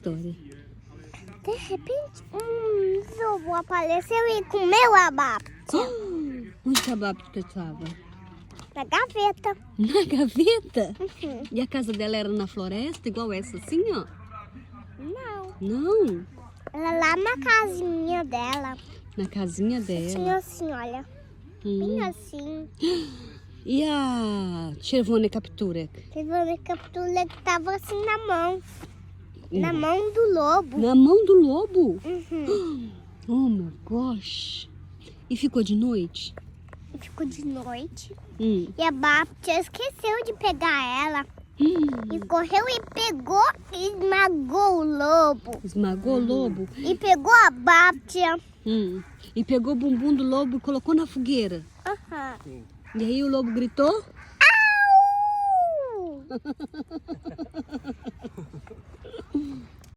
história. De repente, lobo apareceu e comeu a Baptia. Onde que a Baptia estava? Na gaveta. Na gaveta? Uhum. E a casa dela era na floresta, igual essa assim, ó? Não. Não, Ela lá na casinha dela. na casinha Tinha dela. assim, olha. Hum. Bem assim. E a Chervone Captura? Teve uma captura que tava assim na mão. Na mão do lobo. Na mão do lobo? Uhum. Oh, meu gosh. E ficou de noite? E ficou de noite. Hum. E a Baptia esqueceu de pegar ela. E correu e pegou e esmagou o lobo. Esmagou o lobo? E pegou a Baptia. E pegou o bumbum do lobo e colocou na fogueira. Aham. E aí o lobo gritou? Au!